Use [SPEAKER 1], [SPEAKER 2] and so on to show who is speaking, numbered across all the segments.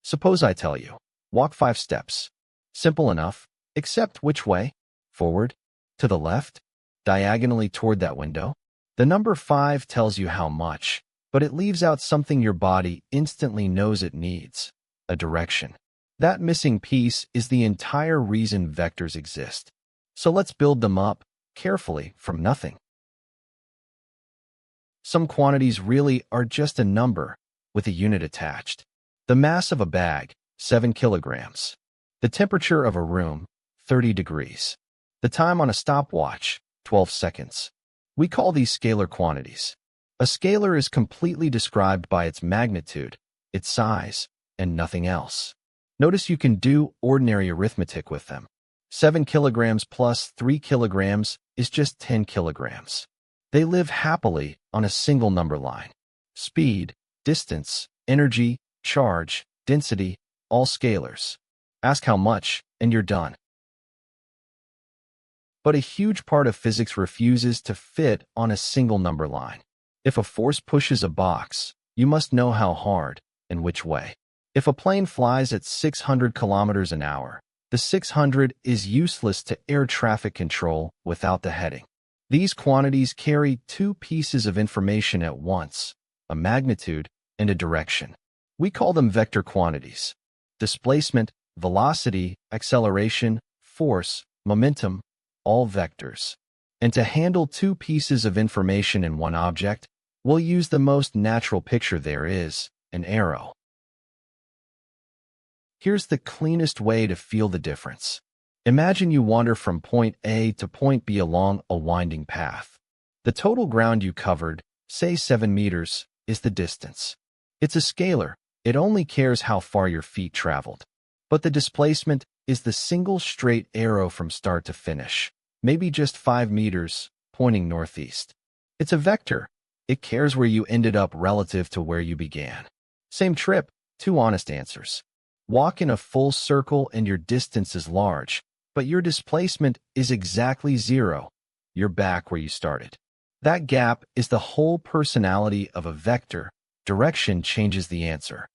[SPEAKER 1] Suppose I tell you, walk 5 steps. Simple enough, except which way? Forward? To the left? Diagonally toward that window? The number 5 tells you how much, but it leaves out something your body instantly knows it needs: a direction. That missing piece is the entire reason vectors exist. So let's build them up, carefully, from nothing. Some quantities really are just a number, with a unit attached. The mass of a bag, 7 kilograms. The temperature of a room, 30 degrees. The time on a stopwatch, 12 seconds. We call these scalar quantities. A scalar is completely described by its magnitude, its size, and nothing else. Notice you can do ordinary arithmetic with them. 7 kilograms plus 3 kilograms is just 10 kilograms. They live happily on a single number line. Speed, distance, energy, charge, density, all scalars. Ask how much, and you're done. But a huge part of physics refuses to fit on a single number line. If a force pushes a box, you must know how hard and which way. If a plane flies at 600 kilometers an hour, the 600 is useless to air traffic control without the heading. These quantities carry two pieces of information at once: a magnitude and a direction. We call them vector quantities. Displacement, velocity, acceleration, force, momentum, all vectors. And to handle two pieces of information in one object, we'll use the most natural picture there is: an arrow. Here's the cleanest way to feel the difference. Imagine you wander from point A to point B along a winding path. The total ground you covered, say 7 meters, is the distance. It's a scalar. It only cares how far your feet traveled. But the displacement is the single straight arrow from start to finish, maybe just 5 meters, pointing northeast. It's a vector. It cares where you ended up relative to where you began. Same trip, two honest answers. Walk in a full circle and your distance is large, but your displacement is exactly 0. You're back where you started. That gap is the whole personality of a vector. Direction changes the answer.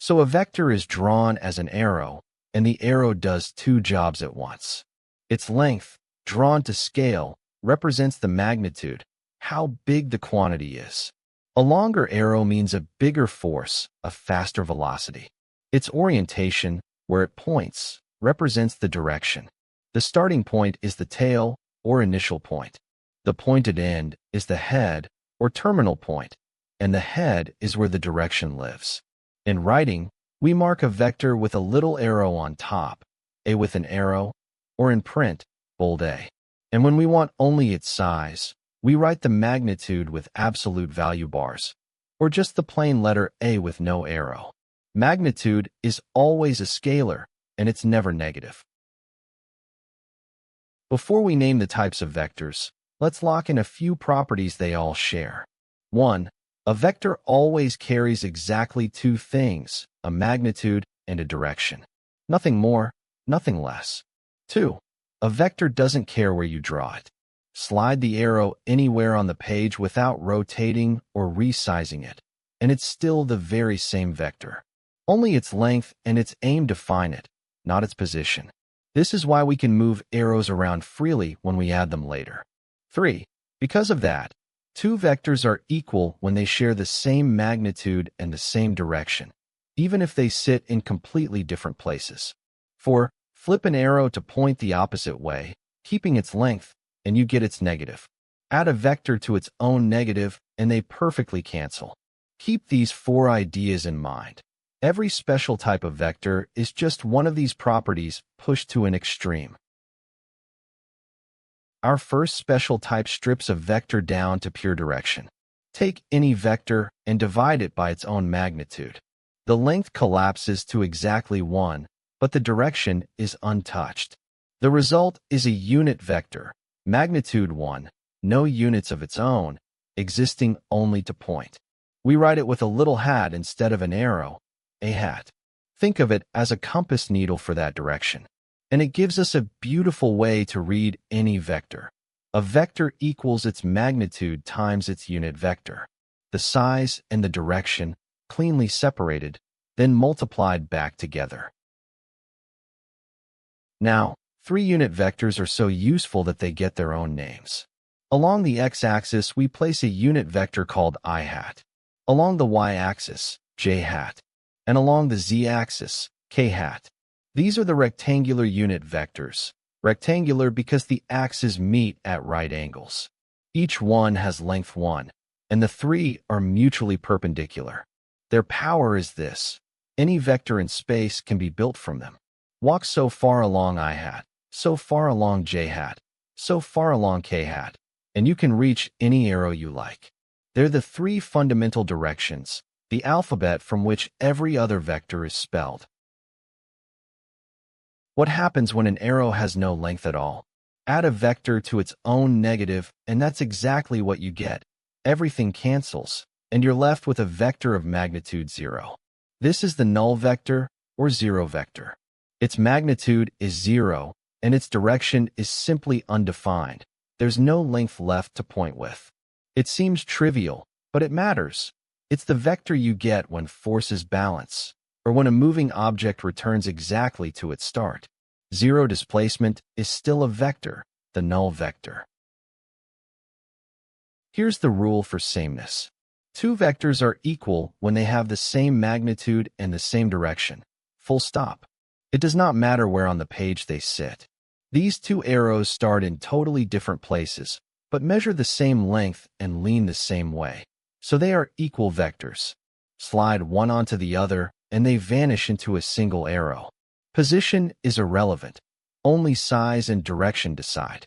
[SPEAKER 1] So a vector is drawn as an arrow, and the arrow does two jobs at once. Its length, drawn to scale, represents the magnitude, how big the quantity is. A longer arrow means a bigger force, a faster velocity. Its orientation, where it points, represents the direction. The starting point is the tail, or initial point. The pointed end is the head, or terminal point, and the head is where the direction lives. In writing, we mark a vector with a little arrow on top, A with an arrow, or in print, bold A. And when we want only its size, we write the magnitude with absolute value bars, or just the plain letter A with no arrow. Magnitude is always a scalar, and it's never negative. Before we name the types of vectors, let's lock in a few properties they all share. 1. A vector always carries exactly two things: a magnitude and a direction. Nothing more, nothing less. 2. A vector doesn't care where you draw it. Slide the arrow anywhere on the page without rotating or resizing it, and it's still the very same vector. Only its length and its aim define it, not its position. This is why we can move arrows around freely when we add them later. 3. Because of that, two vectors are equal when they share the same magnitude and the same direction, even if they sit in completely different places. 4. Flip an arrow to point the opposite way, keeping its length, and you get its negative. Add a vector to its own negative, and they perfectly cancel. Keep these 4 ideas in mind. Every special type of vector is just one of these properties pushed to an extreme. Our first special type strips a vector down to pure direction. Take any vector and divide it by its own magnitude. The length collapses to exactly 1, but the direction is untouched. The result is a unit vector, magnitude 1, no units of its own, existing only to point. We write it with a little hat instead of an arrow, a hat. Think of it as a compass needle for that direction. And it gives us a beautiful way to read any vector. A vector equals its magnitude times its unit vector. The size and the direction cleanly separated, then multiplied back together. Now, 3-unit vectors are so useful that they get their own names. Along the x-axis, we place a unit vector called I hat. Along the y-axis, j hat. And along the z-axis, k hat. These are the rectangular unit vectors. Rectangular because the axes meet at right angles. Each one has length 1, and the 3 are mutually perpendicular. Their power is this: any vector in space can be built from them. Walk so far along I hat, so far along j hat, so far along k hat, and you can reach any arrow you like. They're the 3 fundamental directions, the alphabet from which every other vector is spelled. What happens when an arrow has no length at all? Add a vector to its own negative, and that's exactly what you get. Everything cancels, and you're left with a vector of magnitude 0. This is the null vector, or 0 vector. Its magnitude is 0, and its direction is simply undefined. There's no length left to point with. It seems trivial, but it matters. It's the vector you get when forces balance, or when a moving object returns exactly to its start. 0 displacement is still a vector, the null vector. Here's the rule for sameness. 2 vectors are equal when they have the same magnitude and the same direction. Full stop. It does not matter where on the page they sit. These 2 arrows start in totally different places, but measure the same length and lean the same way. So they are equal vectors. Slide one onto the other, and they vanish into a single arrow. Position is irrelevant. Only size and direction decide.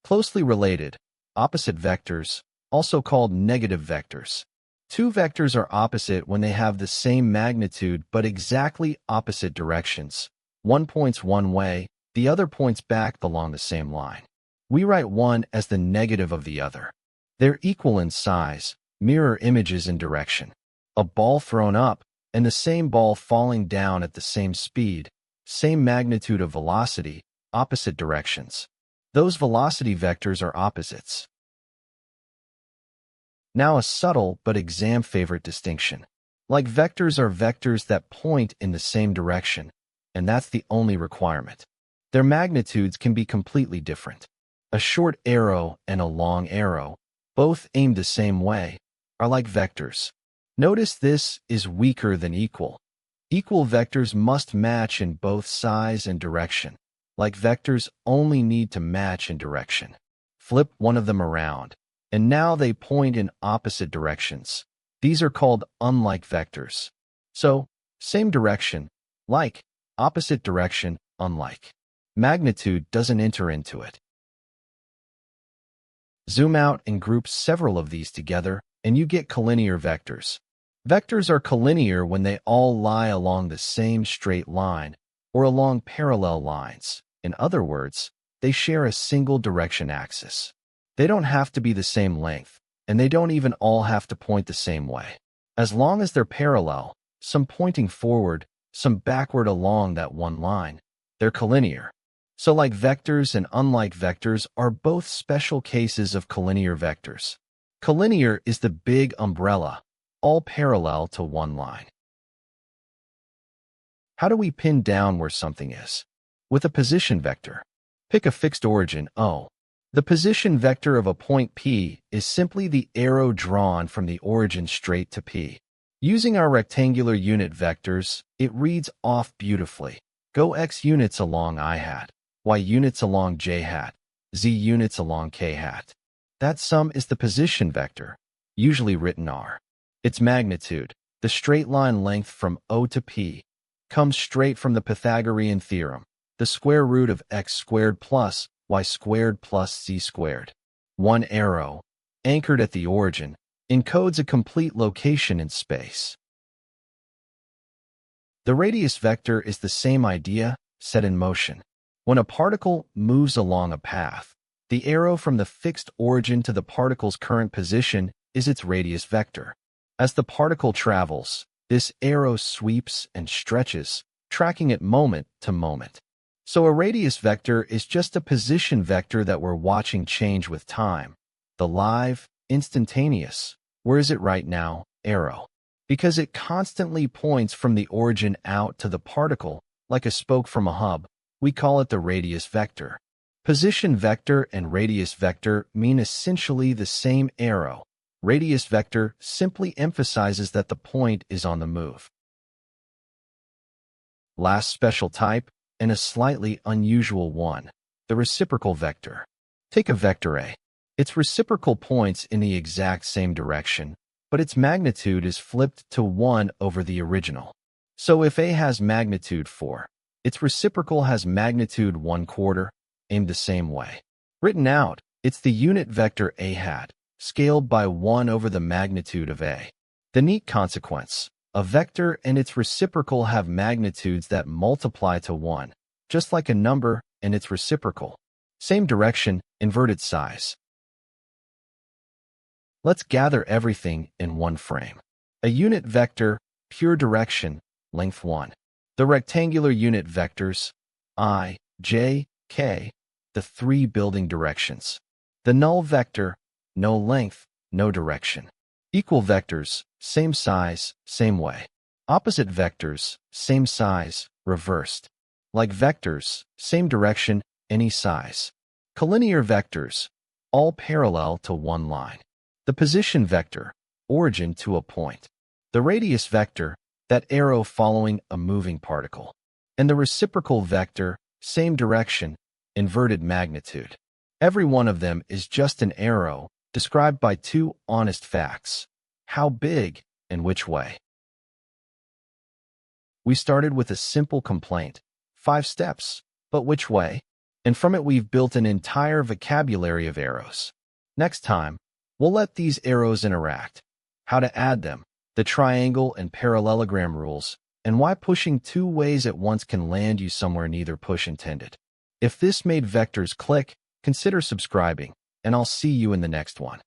[SPEAKER 1] Closely related, opposite vectors, also called negative vectors. 2 vectors are opposite when they have the same magnitude but exactly opposite directions. One points one way, the other points back along the same line. We write one as the negative of the other. They're equal in size, mirror images in direction. A ball thrown up, and the same ball falling down at the same speed, same magnitude of velocity, opposite directions. Those velocity vectors are opposites. Now a subtle but exam favorite distinction. Like vectors are vectors that point in the same direction, and that's the only requirement. Their magnitudes can be completely different. A short arrow and a long arrow, both aimed the same way, are like vectors. Notice this is weaker than equal. Equal vectors must match in both size and direction. Like vectors only need to match in direction. Flip one of them around, and now they point in opposite directions. These are called unlike vectors. So, same direction, like, opposite direction, unlike. Magnitude doesn't enter into it. Zoom out and group several of these together, and you get collinear vectors. Vectors are collinear when they all lie along the same straight line, or along parallel lines. In other words, they share a single direction axis. They don't have to be the same length, and they don't even all have to point the same way. As long as they're parallel, some pointing forward, some backward along that one line, they're collinear. So like vectors and unlike vectors are both special cases of collinear vectors. Collinear is the big umbrella, all parallel to one line. How do we pin down where something is? With a position vector. Pick a fixed origin, O. The position vector of a point P is simply the arrow drawn from the origin straight to P. Using our rectangular unit vectors, it reads off beautifully. Go X units along I hat, Y units along J hat, Z units along K hat. That sum is the position vector, usually written R. Its magnitude, the straight line length from O to P, comes straight from the Pythagorean theorem, the square root of x squared plus y squared plus z squared. One arrow, anchored at the origin, encodes a complete location in space. The radius vector is the same idea, set in motion. When a particle moves along a path, the arrow from the fixed origin to the particle's current position is its radius vector. As the particle travels, this arrow sweeps and stretches, tracking it moment to moment. So a radius vector is just a position vector that we're watching change with time. The live, instantaneous, where is it right now, arrow. Because it constantly points from the origin out to the particle, like a spoke from a hub, we call it the radius vector. Position vector and radius vector mean essentially the same arrow. Radius vector simply emphasizes that the point is on the move. Last special type, and a slightly unusual one, the reciprocal vector. Take a vector A. Its reciprocal points in the exact same direction, but its magnitude is flipped to 1 over the original. So if A has magnitude 4, its reciprocal has magnitude 1/4, aimed the same way. Written out, it's the unit vector A hat, scaled by 1 over the magnitude of A. The neat consequence, a vector and its reciprocal have magnitudes that multiply to 1, just like a number and its reciprocal. Same direction, inverted size. Let's gather everything in one frame. A unit vector, pure direction, length 1. The rectangular unit vectors, I, J, K, the 3 building directions. The null vector, no length, no direction. Equal vectors, same size, same way. Opposite vectors, same size, reversed. Like vectors, same direction, any size. Collinear vectors, all parallel to one line. The position vector, origin to a point. The radius vector, that arrow following a moving particle. And the reciprocal vector, same direction, inverted magnitude. Every one of them is just an arrow, described by 2 honest facts. How big and which way. We started with a simple complaint, 5 steps, but which way? And from it we've built an entire vocabulary of arrows. Next time, we'll let these arrows interact, how to add them, the triangle and parallelogram rules, and why pushing 2 ways at once can land you somewhere neither push intended. If this made vectors click, consider subscribing, and I'll see you in the next one.